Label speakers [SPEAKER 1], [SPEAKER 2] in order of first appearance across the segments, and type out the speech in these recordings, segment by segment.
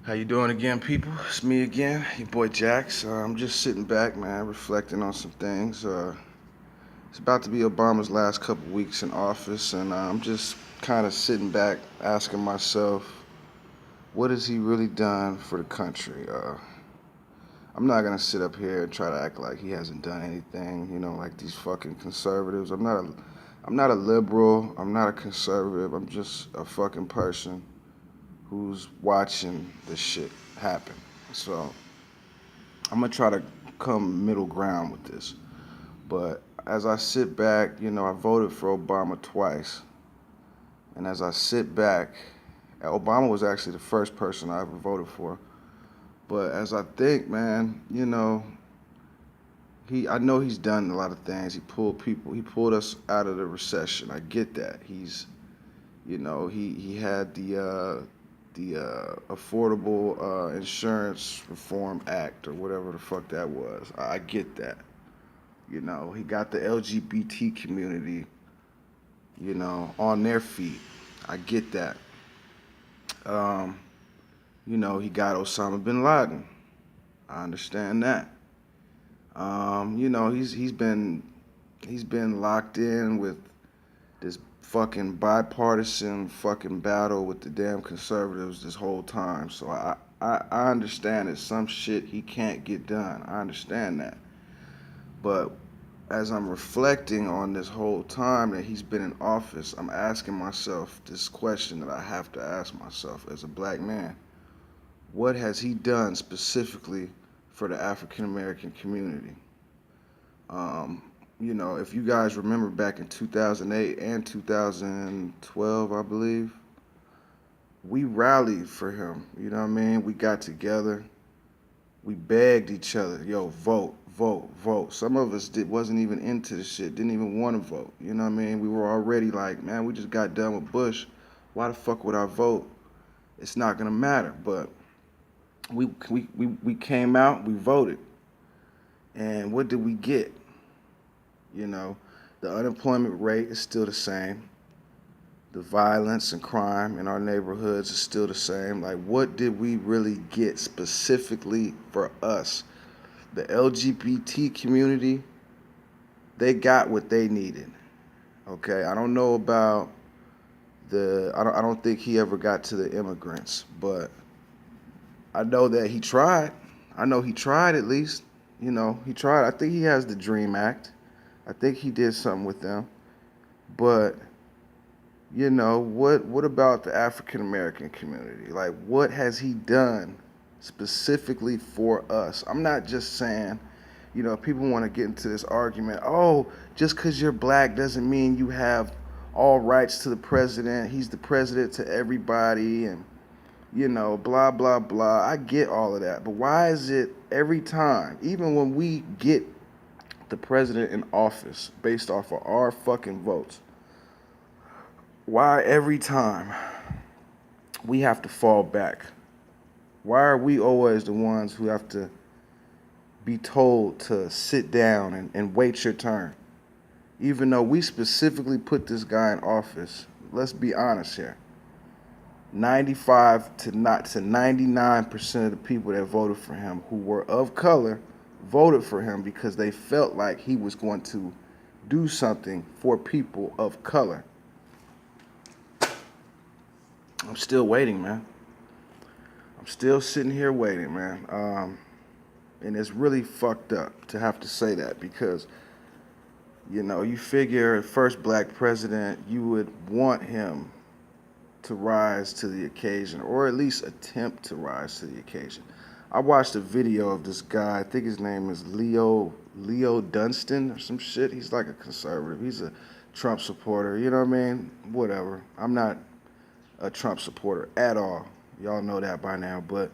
[SPEAKER 1] How you doing again, people? It's me again, your boy Jax. I'm just sitting back, man, reflecting on some things. It's about to be Obama's last couple weeks in office, and I'm just kind of sitting back, asking myself, what has he really done for the country? I'm not gonna sit up here and try to act like he hasn't done anything, like these fucking conservatives. I'm not a liberal. I'm not a conservative. I'm just a fucking person who's watching this shit happen. So I'm gonna try to come middle ground with this. But as I sit back, I voted for Obama twice. And as I sit back, Obama was actually the first person I ever voted for. But as I think, man, I know he's done a lot of things. He pulled us out of the recession. I get that. He had the Affordable Insurance Reform Act or whatever the fuck that was. I get that. He got the LGBT community, on their feet. I get that. Um, he got Osama bin Laden. I understand that. He's been locked in with this fucking bipartisan fucking battle with the damn conservatives this whole time. So I understand that some shit he can't get done. I understand that. But as I'm reflecting on this whole time that he's been in office, I'm asking myself this question that I have to ask myself as a black man. What has he done specifically for the African American community? Um, if you guys remember back in 2008 and 2012, I believe, we rallied for him. You know what I mean? We got together. We begged each other, yo, vote, vote, vote. Some of us wasn't even into the shit, didn't even want to vote. You know what I mean? We were already like, man, we just got done with Bush. Why the fuck would I vote? It's not gonna matter. But we came out, we voted, and what did we get? You know, the unemployment rate is still the same. The violence and crime in our neighborhoods is still the same. Like, what did we really get specifically for us? The LGBT community, they got what they needed. Okay, I don't know about I don't think he ever got to the immigrants, but I know that he tried. I know he tried at least. He tried. I think he has the Dream Act. I think he did something with them. But what about the African American community? Like, what has he done specifically for us? I'm not just saying, people want to get into this argument. Oh, just because you're black doesn't mean you have all rights to the president. He's the president to everybody, and blah blah blah. I get all of that, but why is it every time, even when we get the president in office based off of our fucking votes, why every time we have to fall back? Why are we always the ones who have to be told to sit down and wait your turn? Even though we specifically put this guy in office, let's be honest here. 95 to not to 99% of the people that voted for him who were of color voted for him because they felt like he was going to do something for people of color. I'm still waiting, man. I'm still sitting here waiting, man. And it's really fucked up to have to say that because, you figure first black president, you would want him to rise to the occasion or at least attempt to rise to the occasion. I watched a video of this guy. I think his name is Leo Dunstan or some shit. He's like a conservative. He's a Trump supporter. You know what I mean? Whatever. I'm not a Trump supporter at all. Y'all know that by now. But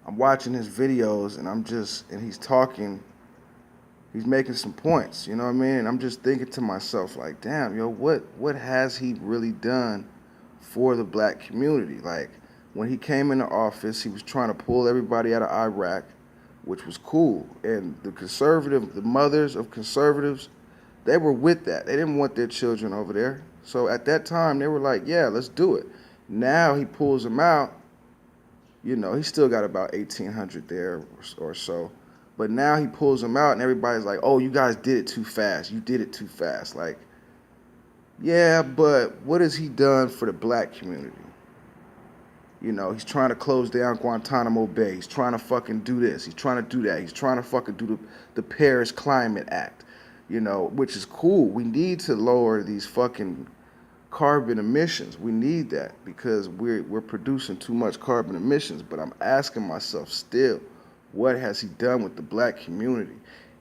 [SPEAKER 1] I'm watching his videos and he's talking. He's making some points. You know what I mean? And I'm just thinking to myself like, damn, yo, what has he really done for the black community? Like, when he came into office, he was trying to pull everybody out of Iraq, which was cool. And the mothers of conservatives, they were with that. They didn't want their children over there. So at that time, they were like, yeah, let's do it. Now he pulls them out. He still got about 1,800 there or so. But now he pulls them out, and everybody's like, "Oh, you guys did it too fast. You did it too fast." Like, yeah, but what has he done for the black community? He's trying to close down Guantanamo Bay. He's trying to fucking do this. He's trying to do that. He's trying to fucking do the Paris Climate Act, which is cool. We need to lower these fucking carbon emissions. We need that because we're producing too much carbon emissions. But I'm asking myself still, what has he done with the black community?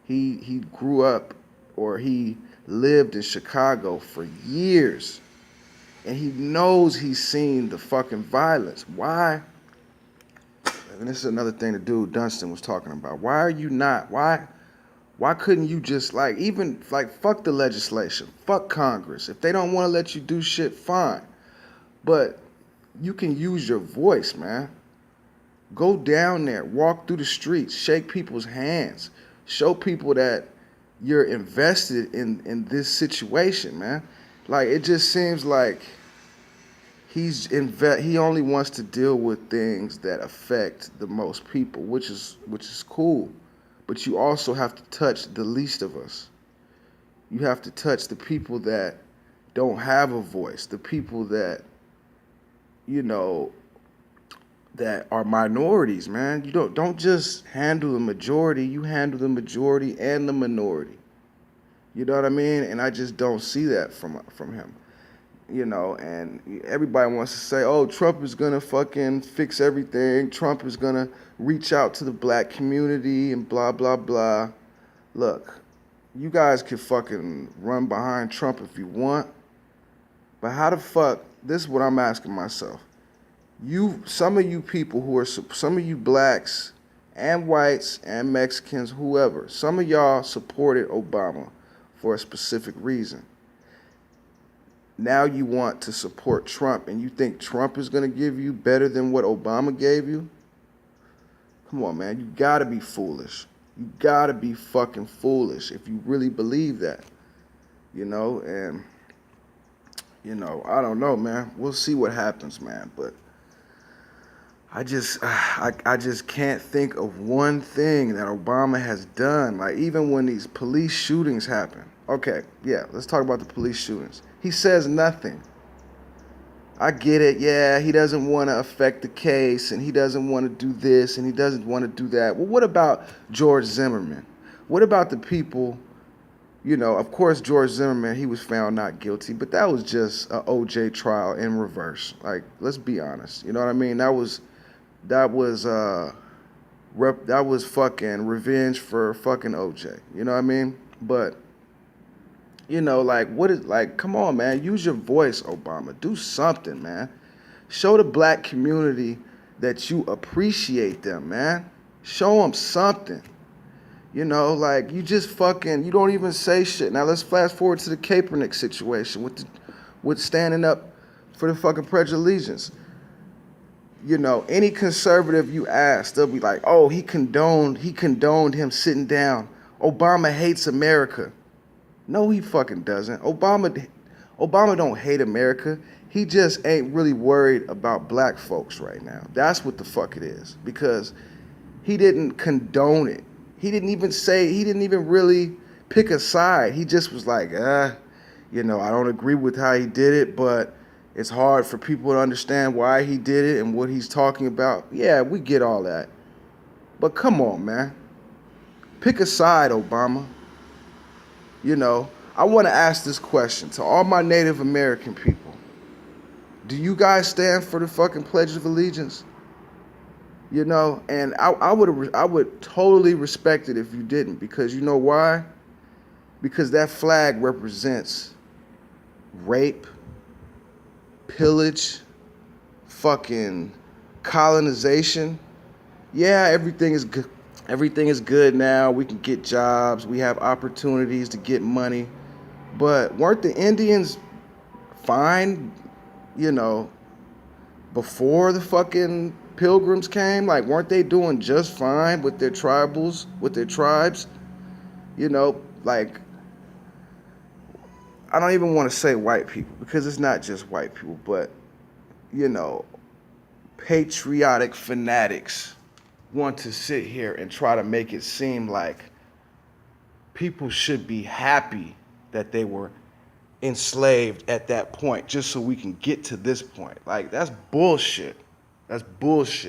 [SPEAKER 1] He grew up, or he lived in Chicago for years, and he knows he's seen the fucking violence. Why? And this is another thing the dude Dunstan was talking about. Why are you not? Why couldn't you just fuck the legislation, fuck Congress? If they don't want to let you do shit, fine. But you can use your voice, man. Go down there, walk through the streets, shake people's hands, show people that you're invested in this situation, man. Like, it just seems like he only wants to deal with things that affect the most people, which is cool. But you also have to touch the least of us. You have to touch the people that don't have a voice, the people that, that are minorities, man. You don't just handle the majority, you handle the majority and the minority. You know what I mean? And I just don't see that from him. And everybody wants to say, oh, Trump is gonna fucking fix everything. Trump is gonna reach out to the black community and blah, blah, blah. Look, you guys can fucking run behind Trump if you want, but how the fuck, this is what I'm asking myself. Some of you people some of you blacks and whites and Mexicans, whoever, some of y'all supported Obama for a specific reason. Now you want to support Trump, and you think Trump is going to give you better than what Obama gave you? Come on, man. You got to be foolish. You got to be fucking foolish if you really believe that. And, I don't know, man. We'll see what happens, man. But I just can't think of one thing that Obama has done. Like, even when these police shootings happen. Okay, yeah, let's talk about the police shootings. He says nothing. I get it, yeah, he doesn't want to affect the case, and he doesn't want to do this, and he doesn't want to do that. Well, what about George Zimmerman? What about the people, of course, George Zimmerman, he was found not guilty, but that was just an OJ trial in reverse. Like, let's be honest. You know what I mean? That was fucking revenge for fucking OJ. You know what I mean? But come on, man, use your voice, Obama. Do something, man. Show the black community that you appreciate them, man. Show them something. You don't even say shit. Now let's fast forward to the Kaepernick situation with standing up for the fucking Pledge of Allegiance. Any conservative you ask, they'll be like, oh, he condoned him sitting down. Obama hates America. No, he fucking doesn't. Obama don't hate America. He just ain't really worried about black folks right now. That's what the fuck it is. Because he didn't condone it. He didn't even really pick a side. He just was like, I don't agree with how he did it, but it's hard for people to understand why he did it and what he's talking about. Yeah, we get all that. But come on, man. Pick a side, Obama. I want to ask this question to all my Native American people. Do you guys stand for the fucking Pledge of Allegiance? And I would totally respect it if you didn't, because you know why? Because that flag represents rape, pillage, fucking colonization. Yeah, everything is good. Everything is good now. We can get jobs. We have opportunities to get money. But weren't the Indians fine, before the fucking Pilgrims came? Like, weren't they doing just fine with their tribes? I don't even want to say white people, because it's not just white people, but, patriotic fanatics want to sit here and try to make it seem like people should be happy that they were enslaved at that point just so we can get to this point. Like, that's bullshit. That's bullshit.